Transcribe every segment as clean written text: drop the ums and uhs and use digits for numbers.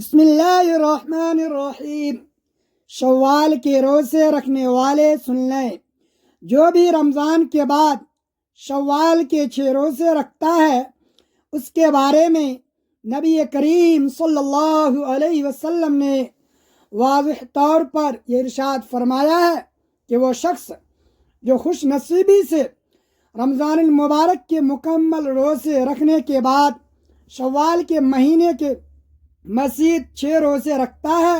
بسم اللہ الرحمن الرحیم۔ شوال کے روزے رکھنے والے سن لیں، جو بھی رمضان کے بعد شوال کے 6 روزے رکھتا ہے اس کے بارے میں نبی کریم صلی اللہ علیہ وسلم نے واضح طور پر یہ ارشاد فرمایا ہے کہ وہ شخص جو خوش نصیبی سے رمضان المبارک کے مکمل روزے رکھنے کے بعد شوال کے مہینے کے مزید 6 روزے رکھتا ہے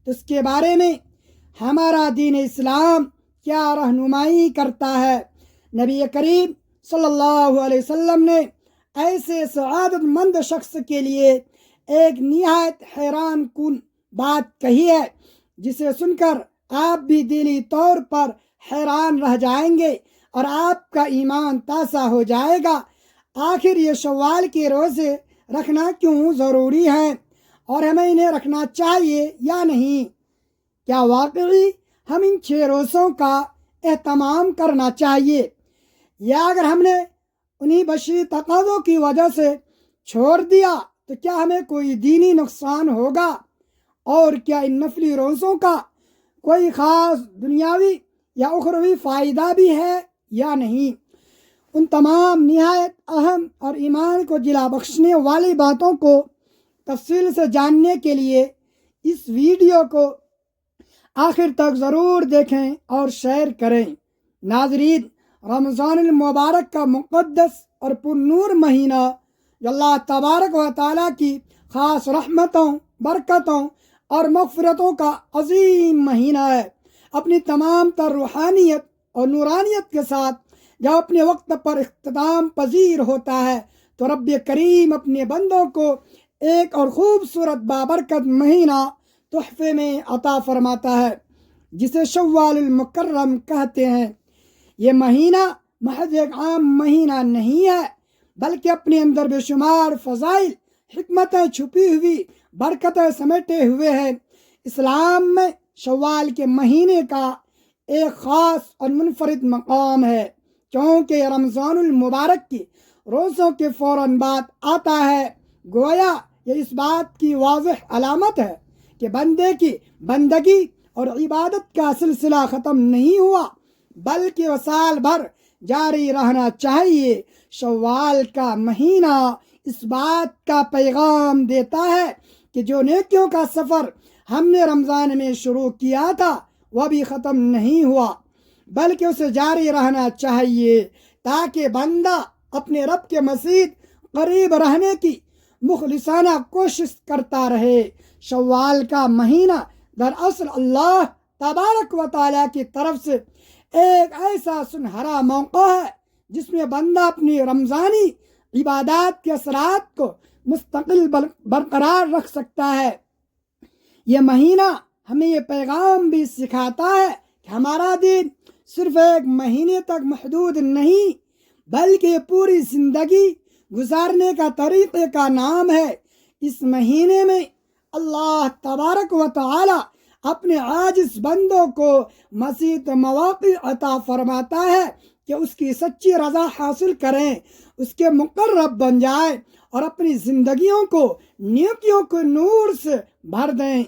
تو اس کے بارے میں ہمارا دین اسلام کیا رہنمائی کرتا ہے۔ نبی کریم صلی اللہ علیہ وسلم نے ایسے سعادت مند شخص کے لیے ایک نہایت حیران کن بات کہی ہے جسے سن کر آپ بھی دلی طور پر حیران رہ جائیں گے اور آپ کا ایمان تازہ ہو جائے گا۔ آخر یہ شوال کے روزے رکھنا کیوں ضروری ہے اور ہمیں انہیں رکھنا چاہیے یا نہیں؟ کیا واقعی ہم ان 6 روزوں کا اہتمام کرنا چاہیے، یا اگر ہم نے انہی بشری تقاضوں کی وجہ سے چھوڑ دیا تو کیا ہمیں کوئی دینی نقصان ہوگا؟ اور کیا ان نفلی روزوں کا کوئی خاص دنیاوی یا اخروی فائدہ بھی ہے یا نہیں؟ ان تمام نہایت اہم اور ایمان کو جلا بخشنے والی باتوں کو تفصیل سے جاننے کے لیے اس ویڈیو کو آخر تک ضرور دیکھیں اور شیئر کریں۔ ناظرین، رمضان المبارک کا مقدس اور پرنور مہینہ جو اللہ تبارک و تعالیٰ کی خاص رحمتوں، برکتوں اور مغفرتوں کا عظیم مہینہ ہے، اپنی تمام تر روحانیت اور نورانیت کے ساتھ جب اپنے وقت پر اختتام پذیر ہوتا ہے تو رب کریم اپنے بندوں کو ایک اور خوبصورت بابرکت مہینہ تحفے میں عطا فرماتا ہے جسے شوال المکرم کہتے ہیں۔ یہ مہینہ محض ایک عام مہینہ نہیں ہے بلکہ اپنے اندر بے شمار فضائل، حکمتیں چھپی ہوئی برکتیں سمیٹے ہوئے ہے۔ اسلام میں شوال کے مہینے کا ایک خاص اور منفرد مقام ہے کیونکہ یہ رمضان المبارک کی روزوں کے فوراً بعد آتا ہے۔ گویا یہ اس بات کی واضح علامت ہے کہ بندے کی بندگی اور عبادت کا سلسلہ ختم نہیں ہوا بلکہ وہ سال بھر جاری رہنا چاہیے۔ شوال کا مہینہ اس بات کا پیغام دیتا ہے کہ جو نیکیوں کا سفر ہم نے رمضان میں شروع کیا تھا وہ بھی ختم نہیں ہوا بلکہ اسے جاری رہنا چاہیے تاکہ بندہ اپنے رب کے مزید قریب رہنے کی مخلصانہ کوشش کرتا رہے۔ شوال کا مہینہ دراصل اللہ تبارک و تعالیٰ کی طرف سے ایک ایسا سنہرا موقع ہے جس میں بندہ اپنی رمضانی عبادات کے اثرات کو مستقل برقرار رکھ سکتا ہے۔ یہ مہینہ ہمیں یہ پیغام بھی سکھاتا ہے کہ ہمارا دین صرف ایک مہینے تک محدود نہیں بلکہ یہ پوری زندگی گزارنے کا طریقے کا نام ہے۔ اس مہینے میں اللہ تبارک و تعالی اپنے عاجز بندوں کو مزید مواقع عطا فرماتا ہے کہ اس کی سچی رضا حاصل کریں، اس کے مقرب بن جائیں اور اپنی زندگیوں کو نیکیوں کے نور سے بھر دیں۔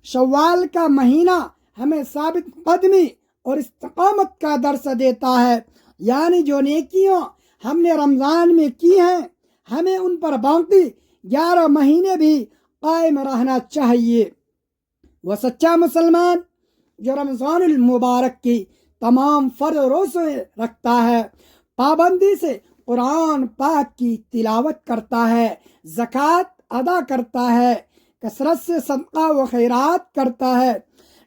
شوال کا مہینہ ہمیں ثابت قدمی اور استقامت کا درس دیتا ہے، یعنی جو نیکیاں ہم نے رمضان میں کی ہیں ہمیں ان پر باقی 11 مہینے بھی قائم رہنا چاہیے۔ وہ سچا مسلمان جو رمضان المبارک کی تمام فرض روزے رکھتا ہے، پابندی سے قرآن پاک کی تلاوت کرتا ہے، زکوٰۃ ادا کرتا ہے، کثرت سے صدقہ و خیرات کرتا ہے،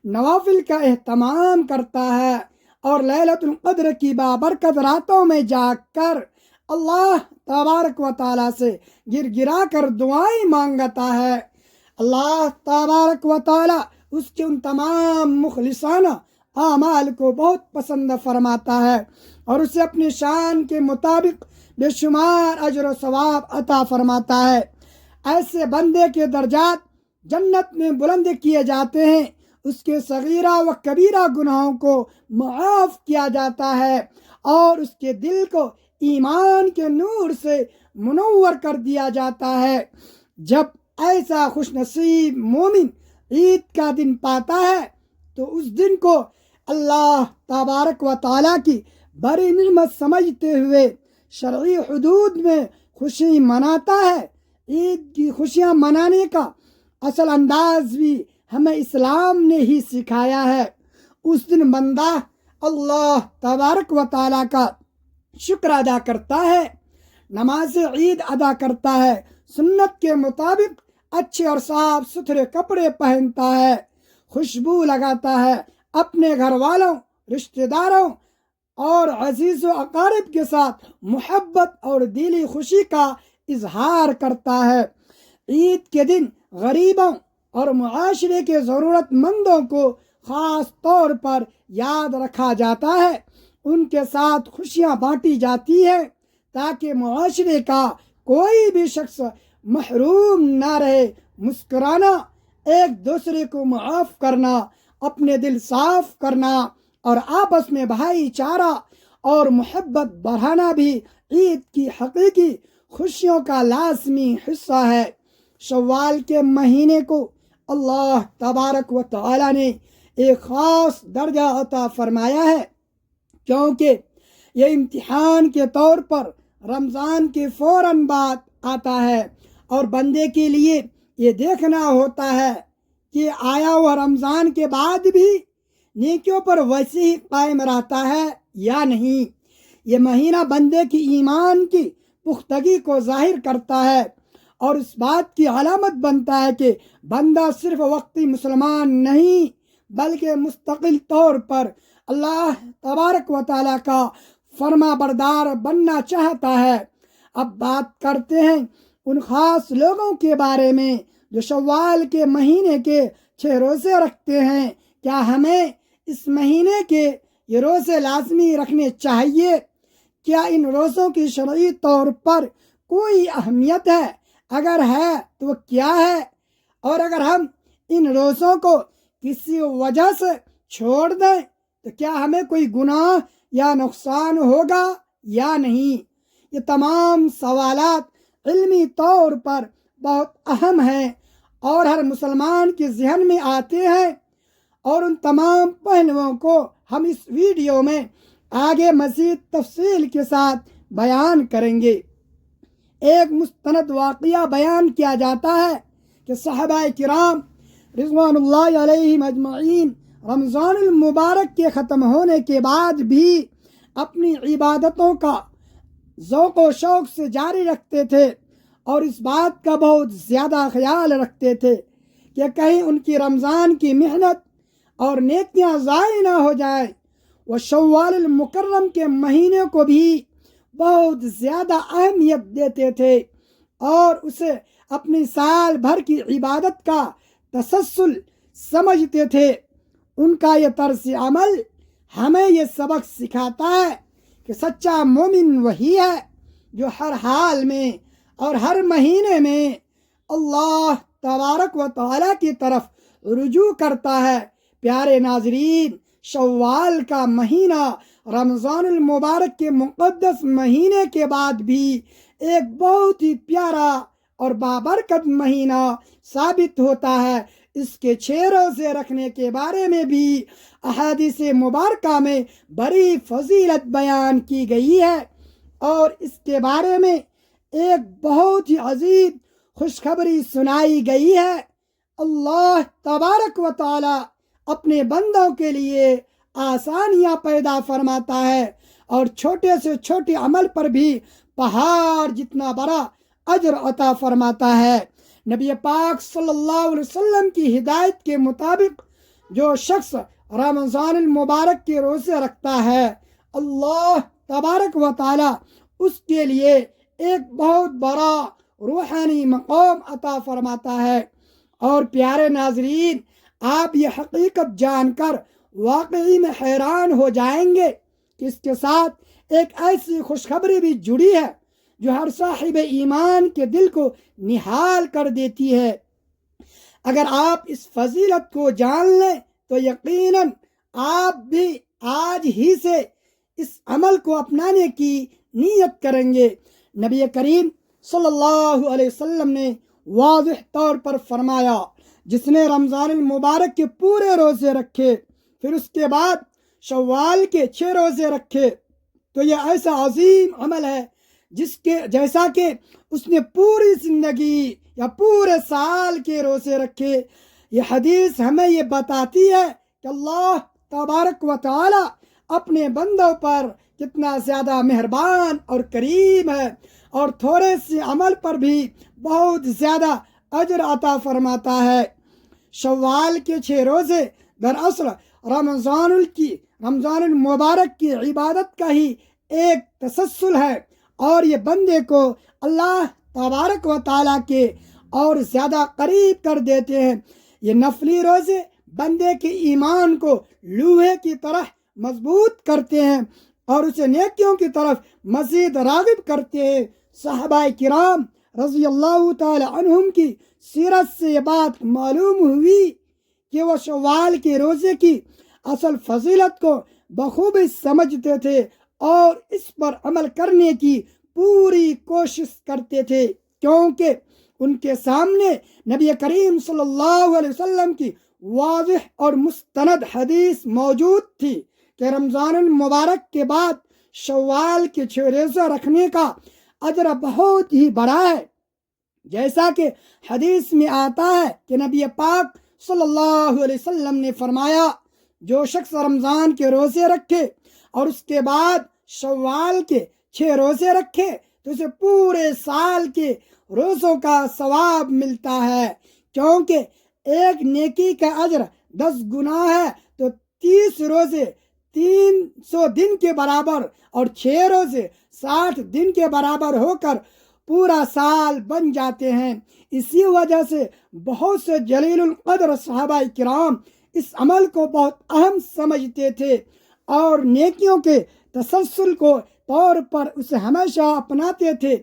نوافل کا اہتمام کرتا ہے اور لیلۃ القدر کی بابرکت راتوں میں جا کر اللہ تبارک و تعالیٰ سے گر گرا کر دعائیں مانگتا ہے، اللہ تبارک و تعالیٰ اس کے ان تمام مخلصانہ اعمال کو بہت پسند فرماتا ہے اور اسے اپنی شان کے مطابق بے شمار اجر و ثواب عطا فرماتا ہے۔ ایسے بندے کے درجات جنت میں بلند کیے جاتے ہیں، اس کے صغیرہ و کبیرہ گناہوں کو معاف کیا جاتا ہے اور اس کے دل کو ایمان کے نور سے منور کر دیا جاتا ہے۔ جب ایسا خوش نصیب مومن عید کا دن پاتا ہے تو اس دن کو اللہ تبارک و تعالیٰ کی بڑی نعمت سمجھتے ہوئے شرعی حدود میں خوشی مناتا ہے۔ عید کی خوشیاں منانے کا اصل انداز بھی ہمیں اسلام نے ہی سکھایا ہے۔ اس دن بندہ اللہ تبارک و تعالیٰ کا شکر ادا کرتا ہے، نماز عید ادا کرتا ہے، سنت کے مطابق اچھے اور صاف ستھرے کپڑے پہنتا ہے، خوشبو لگاتا ہے، اپنے گھر والوں، رشتہ داروں اور عزیز و اقارب کے ساتھ محبت اور دلی خوشی کا اظہار کرتا ہے۔ عید کے دن غریبوں اور معاشرے کے ضرورت مندوں کو خاص طور پر یاد رکھا جاتا ہے، ان کے ساتھ خوشیاں بانٹی جاتی ہیں تاکہ معاشرے کا کوئی بھی شخص محروم نہ رہے۔ مسکرانا، ایک دوسرے کو معاف کرنا، اپنے دل صاف کرنا اور آپس میں بھائی چارہ اور محبت بڑھانا بھی عید کی حقیقی خوشیوں کا لازمی حصہ ہے۔ شوال کے مہینے کو اللہ تبارک و تعالی نے ایک خاص درجہ عطا فرمایا ہے، کیونکہ یہ امتحان کے طور پر رمضان کے فوراً بعد آتا ہے اور بندے کے لیے یہ دیکھنا ہوتا ہے کہ آیا وہ رمضان کے بعد بھی نیکیوں پر ویسے ہی قائم رہتا ہے یا نہیں۔ یہ مہینہ بندے کی ایمان کی پختگی کو ظاہر کرتا ہے اور اس بات کی علامت بنتا ہے کہ بندہ صرف وقتی مسلمان نہیں بلکہ مستقل طور پر اللہ تبارک و تعالیٰ کا فرما بردار بننا چاہتا ہے۔ اب بات کرتے ہیں ان خاص لوگوں کے بارے میں جو شوال کے مہینے کے 6 روزے رکھتے ہیں۔ کیا ہمیں اس مہینے کے یہ روزے لازمی رکھنے چاہیے؟ کیا ان روزوں کی شرعی طور پر کوئی اہمیت ہے؟ اگر ہے تو وہ کیا ہے؟ اور اگر ہم ان روزوں کو کسی وجہ سے چھوڑ دیں تو کیا ہمیں کوئی گناہ یا نقصان ہوگا یا نہیں؟ یہ تمام سوالات علمی طور پر بہت اہم ہیں اور ہر مسلمان کے ذہن میں آتے ہیں، اور ان تمام پہلوؤں کو ہم اس ویڈیو میں آگے مزید تفصیل کے ساتھ بیان کریں گے۔ ایک مستند واقعہ بیان کیا جاتا ہے کہ صحابہ کرام رضوان اللہ علیہم اجمعین رمضان المبارک کے ختم ہونے کے بعد بھی اپنی عبادتوں کا ذوق و شوق سے جاری رکھتے تھے اور اس بات کا بہت زیادہ خیال رکھتے تھے کہ کہیں ان کی رمضان کی محنت اور نیکیاں ضائع نہ ہو جائے۔ وہ شوال المکرم کے مہینے کو بھی بہت زیادہ اہمیت دیتے تھے اور اسے اپنی سال بھر کی عبادت کا تسلسل سمجھتے تھے۔ ان کا یہ طرز عمل ہمیں یہ سبق سکھاتا ہے کہ سچا مومن وہی ہے جو ہر حال میں اور ہر مہینے میں اللہ تبارک و تعالیٰ کی طرف رجوع کرتا ہے۔ پیارے ناظرین، شوال کا مہینہ رمضان المبارک کے مقدس مہینے کے بعد بھی ایک بہت ہی پیارا اور بابرکت مہینہ ثابت ہوتا ہے۔ اس کے 6 روزے رکھنے کے بارے میں بھی احادیث مبارکہ میں بڑی فضیلت بیان کی گئی ہے اور اس کے بارے میں ایک بہت ہی عظیم خوشخبری سنائی گئی ہے۔ اللہ تبارک و تعالی اپنے بندوں کے لیے آسانیاں پیدا فرماتا ہے اور چھوٹے سے چھوٹے عمل پر بھی پہاڑ جتنا بڑا اجر عطا فرماتا ہے۔ نبی پاک صلی اللہ علیہ وسلم کی ہدایت کے مطابق جو شخص رمضان المبارک کے روزے رکھتا ہے، اللہ تبارک و تعالی اس کے لیے ایک بہت بڑا روحانی مقام عطا فرماتا ہے۔ اور پیارے ناظرین، آپ یہ حقیقت جان کر واقعی میں حیران ہو جائیں گے کہ اس کے ساتھ ایک ایسی خوشخبری بھی جڑی ہے جو ہر صاحب ایمان کے دل کو نہال کر دیتی ہے۔ اگر آپ اس فضیلت کو جان لیں تو یقیناً آپ بھی آج ہی سے اس عمل کو اپنانے کی نیت کریں گے۔ نبی کریم صلی اللہ علیہ وسلم نے واضح طور پر فرمایا، جس نے رمضان المبارک کے پورے روزے رکھے پھر اس کے بعد شوال کے 6 روزے رکھے تو یہ ایسا عظیم عمل ہے جیسا کہ اس نے پوری زندگی یا پورے سال کے روزے رکھے۔ یہ حدیث ہمیں یہ بتاتی ہے کہ اللہ تبارک و تعالی اپنے بندوں پر کتنا زیادہ مہربان اور کریم ہے، اور تھوڑے سے عمل پر بھی بہت زیادہ اجر عطا فرماتا ہے۔ شوال کے 6 روزے دراصل رمضان المبارک کی عبادت کا ہی ایک تسلسل ہے، اور یہ بندے کو اللہ تبارک و تعالیٰ کے اور زیادہ قریب کر دیتے ہیں۔ یہ نفلی روزے بندے کے ایمان کو لوہے کی طرح مضبوط کرتے ہیں اور اسے نیکیوں کی طرف مزید راغب کرتے ہیں۔ صحابہ کرام رضی اللہ تعالی عنہم کی سیرت سے یہ بات معلوم ہوئی کہ وہ شوال کے روزے کی اصل فضیلت کو بخوبی سمجھتے تھے اور اس پر عمل کرنے کی پوری کوشش کرتے تھے، کیونکہ ان کے سامنے نبی کریم صلی اللہ علیہ وسلم کی واضح اور مستند حدیث موجود تھی کہ رمضان المبارک کے بعد شوال کے 6 روزے رکھنے کا اجر بہت ہی بڑا ہے، جیسا کہ حدیث میں آتا ہے کہ نبی پاک صلی اللہ علیہ وسلم نے فرمایا، جو شخص رمضان کے روزے رکھے اور اس کے بعد شوال کے 6 روزے رکھے تو اسے پورے سال کے روزوں کا ثواب ملتا ہے، کیونکہ ایک نیکی کا اجر 10 گنا ہے تو 30 روزے 300 دن کے برابر اور 6 روزے 60 دن کے برابر ہو کر پورا سال بن جاتے ہیں۔ اسی وجہ سے بہت سے جلیل القدر صحابہ کرام اس عمل کو بہت اہم سمجھتے تھے اور نیکیوں کے تسلسل کو طور پر اسے ہمیشہ اپناتے تھے۔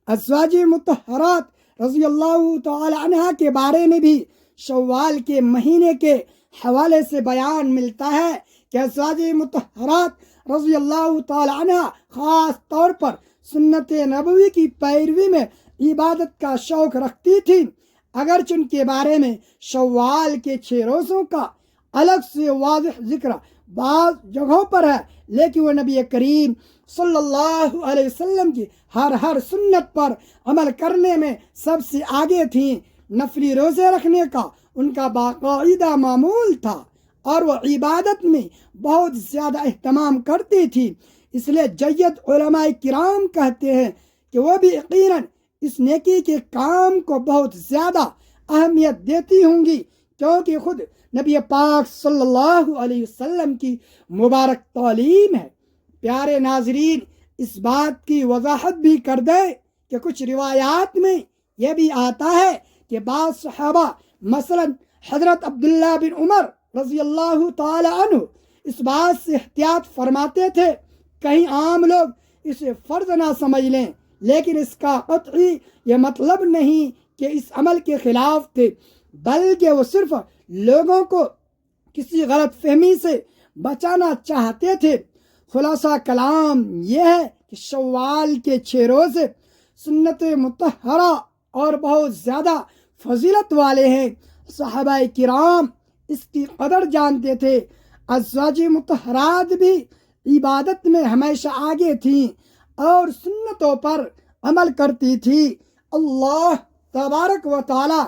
ازواج مطہرات رضی اللہ تعالی عنہ کے بارے میں بھی شوال کے مہینے کے حوالے سے بیان ملتا ہے کہ ازواج مطہرات رضی اللہ تعالی عنہ خاص طور پر سنت نبوی کی پیروی میں عبادت کا شوق رکھتی تھی، اگرچہ ان کے بارے میں شوال کے 6 روزوں کا الگ سے واضح ذکر بعض جگہوں پر ہے، لیکن وہ نبی کریم صلی اللہ علیہ وسلم کی ہر سنت پر عمل کرنے میں سب سے آگے تھیں۔ نفلی روزے رکھنے کا ان کا باقاعدہ معمول تھا اور وہ عبادت میں بہت زیادہ اہتمام کرتی تھی، اس لیے جید علماء کرام کہتے ہیں کہ وہ بھی یقیناً اس نیکی کے کام کو بہت زیادہ اہمیت دیتی ہوں گی، کیونکہ خود نبی پاک صلی اللہ علیہ وسلم کی مبارک تعلیم ہے۔ پیارے ناظرین، اس بات کی وضاحت بھی کر دے کہ کچھ روایات میں یہ بھی آتا ہے کہ بعض صحابہ مثلا حضرت عبداللہ بن عمر رضی اللہ تعالی عنہ اس بات سے احتیاط فرماتے تھے کہیں عام لوگ اسے فرض نہ سمجھ لیں، لیکن اس کا قطعی یہ مطلب نہیں کہ اس عمل کے خلاف تھے، بلکہ وہ صرف لوگوں کو کسی غلط فہمی سے بچانا چاہتے تھے۔ خلاصہ کلام یہ ہے کہ شوال کے 6 روزے سنت مطہرہ اور بہت زیادہ فضیلت والے ہیں۔ صحابہ کرام اس کی قدر جانتے تھے۔ ازواج مطہرات بھی عبادت میں ہمیشہ آگے تھیں اور سنتوں پر عمل کرتی تھی۔ اللہ تبارک و تعالی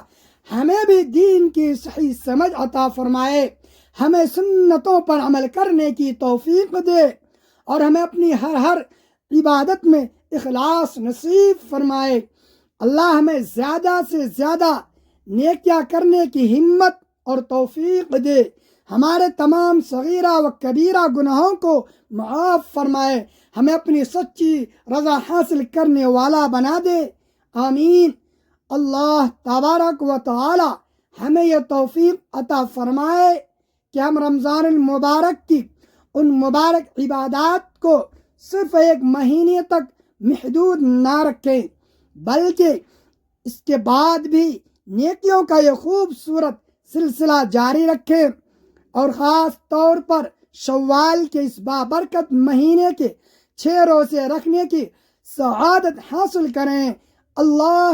ہمیں بھی دین کی صحیح سمجھ عطا فرمائے، ہمیں سنتوں پر عمل کرنے کی توفیق دے اور ہمیں اپنی ہر عبادت میں اخلاص نصیب فرمائے۔ اللہ ہمیں زیادہ سے زیادہ نیکیاں کرنے کی ہمت اور توفیق دے، ہمارے تمام صغیرہ و کبیرہ گناہوں کو معاف فرمائے، ہمیں اپنی سچی رضا حاصل کرنے والا بنا دے، آمین۔ اللہ تبارک و تعالی ہمیں یہ توفیق عطا فرمائے کہ ہم رمضان المبارک کی ان مبارک عبادات کو صرف ایک مہینے تک محدود نہ رکھیں، بلکہ اس کے بعد بھی نیکیوں کا یہ خوبصورت سلسلہ جاری رکھیں اور خاص طور پر شوال کے اس بابرکت مہینے کے 6 روزے رکھنے کی سعادت حاصل کریں۔ اللہ